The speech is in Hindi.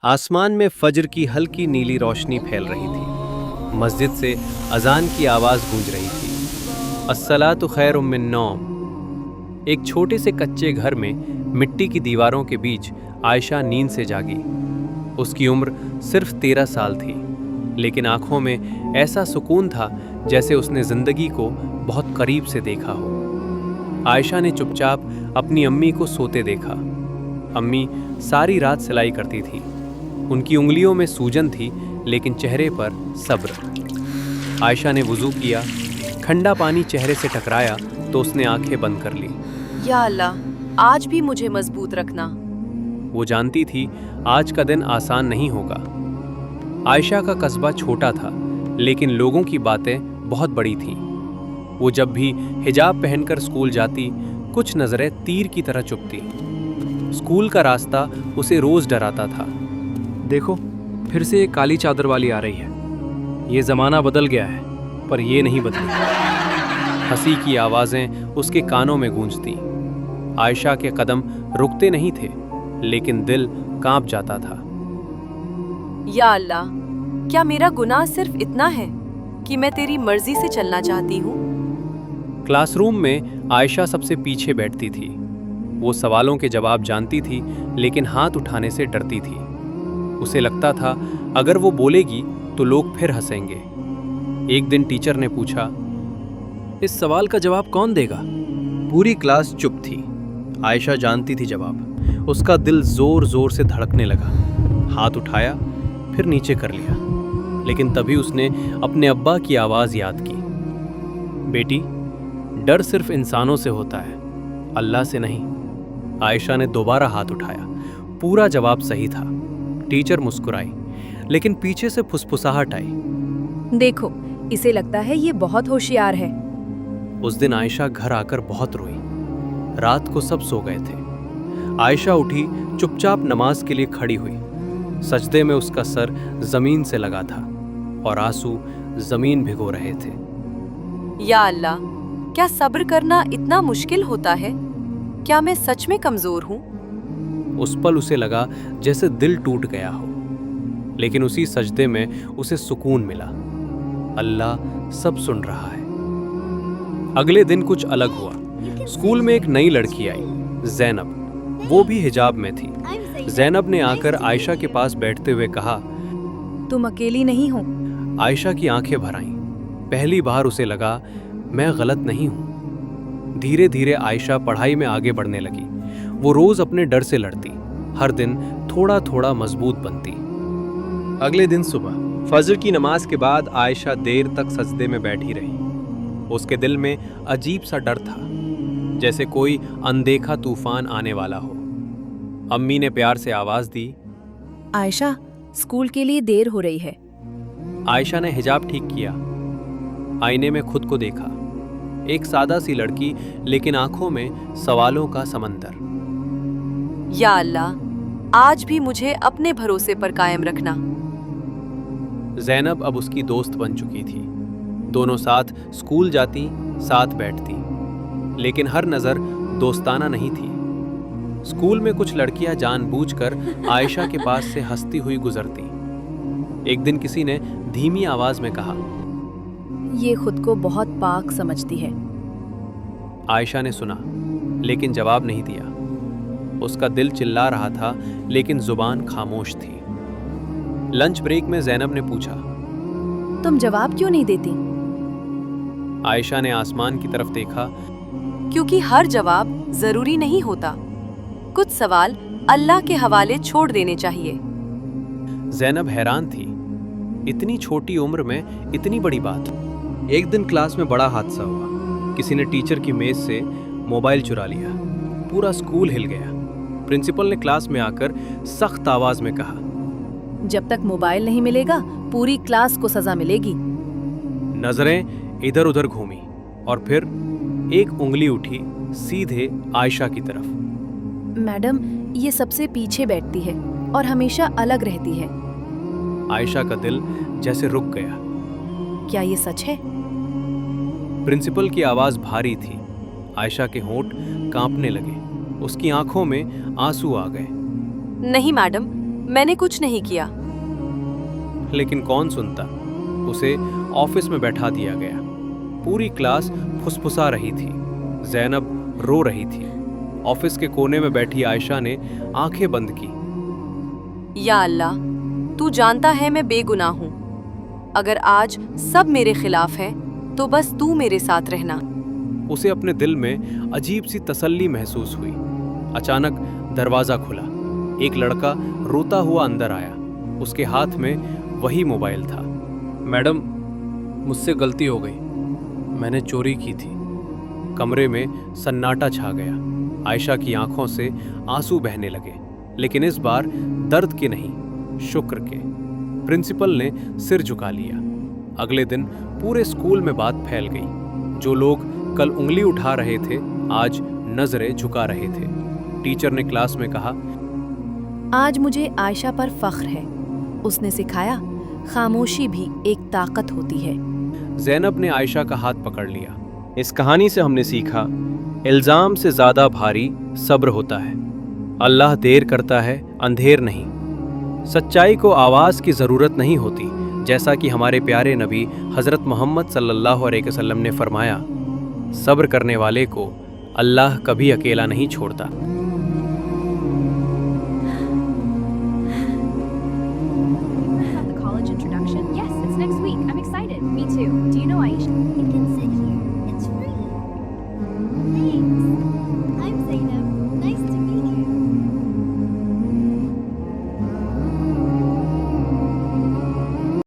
आसमान में फज्र की हल्की नीली रोशनी फैल रही थी। मस्जिद से अजान की आवाज़ गूंज रही थी। अस्सलातु खैरुम मिन नौम। एक छोटे से कच्चे घर में मिट्टी की दीवारों के बीच आयशा नींद से जागी। उसकी उम्र सिर्फ 13 साल थी, लेकिन आंखों में ऐसा सुकून था जैसे उसने जिंदगी को बहुत करीब से देखा हो। आयशा ने चुपचाप अपनी अम्मी को सोते देखा। अम्मी सारी रात सिलाई करती थी। उनकी उंगलियों में सूजन थी, लेकिन चेहरे पर सब्र। आयशा ने वुजू किया, ठंडा पानी चेहरे से टकराया तो उसने आंखें बंद कर ली। या अल्लाह, आज भी मुझे मजबूत रखना। वो जानती थी आज का दिन आसान नहीं होगा। आयशा का कस्बा छोटा था, लेकिन लोगों की बातें बहुत बड़ी थीं। वो जब भी हिजाब पहनकर स्कूल जाती, कुछ नजरें तीर की तरह चुभती। स्कूल का रास्ता उसे रोज डराता था। देखो, फिर से एक काली चादर वाली आ रही है। ये जमाना बदल गया है, पर ये नहीं बदली। हंसी की आवाजें उसके कानों में गूंजती। आयशा के कदम रुकते नहीं थे, लेकिन दिल कांप जाता था। या अल्लाह, क्या मेरा गुनाह सिर्फ इतना है कि मैं तेरी मर्जी से चलना चाहती हूँ? क्लासरूम में आयशा सबसे पीछे बैठती थी। वो सवालों के जवाब जानती थी, लेकिन हाथ उठाने से डरती थी। उसे लगता था अगर वो बोलेगी तो लोग फिर हंसेंगे। एक दिन टीचर ने पूछा, इस सवाल का जवाब कौन देगा? पूरी क्लास चुप थी। आयशा जानती थी जवाब। उसका दिल जोर जोर से धड़कने लगा। हाथ उठाया, फिर नीचे कर लिया, लेकिन तभी उसने अपने अब्बा की आवाज याद की। बेटी, डर सिर्फ इंसानों से होता है, अल्लाह से नहीं। आयशा ने दोबारा हाथ उठाया। पूरा जवाब सही था। टीचर मुस्कुराई, लेकिन पीछे से फुसफुसाहट आई। देखो, इसे लगता है ये बहुत होशियार है। उस दिन आयशा घर आकर बहुत रोई। रात को सब सो गए थे। आयशा उठी, चुपचाप नमाज के लिए खड़ी हुई। सजदे में उसका सर जमीन से लगा था और आंसू जमीन भिगो रहे थे। या अल्लाह, क्या सब्र करना इतना मुश्किल होता है? क्या मैं सच में कमजोर हूँ? उस पल उसे लगा जैसे दिल टूट गया हो, लेकिन उसी सजदे में उसे सुकून मिला। अल्लाह सब सुन रहा है। अगले दिन कुछ अलग हुआ। स्कूल में एक नई लड़की आई, ज़ैनब। वो भी हिजाब में थी। ज़ैनब ने आकर आयशा के पास बैठते हुए कहा, तुम अकेली नहीं हो। आयशा की आंखें भर आईं। पहली बार उसे लगा मैं गलत नहीं हूं। धीरे धीरे आयशा पढ़ाई में आगे बढ़ने लगी। वो रोज अपने डर से लड़ती, हर दिन थोड़ा थोड़ा मजबूत बनती। अगले दिन सुबह फजर की नमाज के बाद आयशा देर तक सजदे में बैठी रही। उसके दिल में अजीब सा डर था, जैसे कोई अनदेखा तूफान आने वाला हो। अम्मी ने प्यार से आवाज दी, आयशा, स्कूल के लिए देर हो रही है। आयशा ने हिजाब ठीक किया। आईने में खुद को देखा। एक सादा सी लड़की, लेकिन आंखों में सवालों का समंदर। या अल्लाह, आज भी मुझे अपने भरोसे पर कायम रखना। ज़ैनब अब उसकी दोस्त बन चुकी थी। दोनों साथ स्कूल जाती, साथ बैठती, लेकिन हर नज़र दोस्ताना नहीं थी। स्कूल में कुछ लड़कियां जानबूझकर आयशा के पास से हंसती हुई गुजरती। एक दिन किसी ने धीमी आवाज में कहा, ये खुद को बहुत पाक समझती है। आयशा ने सुना, लेकिन जवाब नहीं दिया। उसका दिल चिल्ला रहा था, लेकिन जुबान खामोश थी। लंच ब्रेक में ज़ैनब ने पूछा, तुम जवाब क्यों नहीं देती? आयशा ने आसमान की तरफ देखा। क्योंकि हर जवाब जरूरी नहीं होता। कुछ सवाल अल्लाह के हवाले छोड़ देने चाहिए। ज़ैनब हैरान थी, इतनी छोटी उम्र में इतनी बड़ी बात। एक दिन क्लास में बड़ा हादसा हुआ। किसी ने टीचर की मेज से मोबाइल चुरा लिया। पूरा स्कूल हिल गया। प्रिंसिपल ने क्लास में आकर सख्त आवाज में कहा, जब तक मोबाइल नहीं मिलेगा, पूरी क्लास को सजा मिलेगी। नजरें इधर उधर घूमी और फिर एक उंगली उठी सीधे आयशा की तरफ। मैडम, ये सबसे पीछे बैठती है और हमेशा अलग रहती है। आयशा का दिल जैसे रुक गया। क्या ये सच है? प्रिंसिपल की आवाज भारी थी। आयशा के होंठ कांपने लगे। उसकी आंखों में आंसू आ गए। नहीं मैडम, मैंने कुछ नहीं किया। लेकिन कौन सुनता। उसे ऑफिस में बैठा दिया गया। पूरी क्लास फुसफुसा रही थी। जैनब रो रही थी। ऑफिस के कोने में बैठी आयशा ने आंखें बंद की। या अल्लाह, तू जानता है मैं बेगुनाह हूँ। अगर आज सब मेरे खिलाफ है तो बस तू मेरे साथ रहना। उसे अपने दिल में अजीब सी तसल्ली महसूस हुई। अचानक दरवाजा खुला। एक लड़का रोता हुआ अंदर आया। उसके हाथ में वही मोबाइल था। मैडम, मुझसे गलती हो गई, मैंने चोरी की थी। कमरे में सन्नाटा छा गया। आयशा की आंखों से आंसू बहने लगे, लेकिन इस बार दर्द के नहीं, शुक्र के। प्रिंसिपल ने सिर झुका लिया। अगले दिन पूरे स्कूल में बात फैल गई। जो लोग कल उंगली उठा रहे थे आज नजरें झुका रहे थे। टीचर ने क्लास में कहा, आज मुझे आयशा पर फख्र है। उसने सिखाया खामोशी भी एक ताकत होती है। जैनब ने आयशा का हाथ पकड़ लिया। इस कहानी से हमने सीखा, इल्जाम से ज्यादा भारी सब्र होता है। अल्लाह देर करता है, अंधेर नहीं। सच्चाई को आवाज की जरूरत नहीं होती, जैसा कि हमारे प्यारे नबी हजरत मोहम्मद सल्लल्लाहु अलैहि वसल्लम ने फरमाया, सब्र करने वाले को अल्लाह कभी अकेला नहीं छोड़ता। The college introduction? Yes, it's next week. I'm excited. Me too. Do you know Aisha?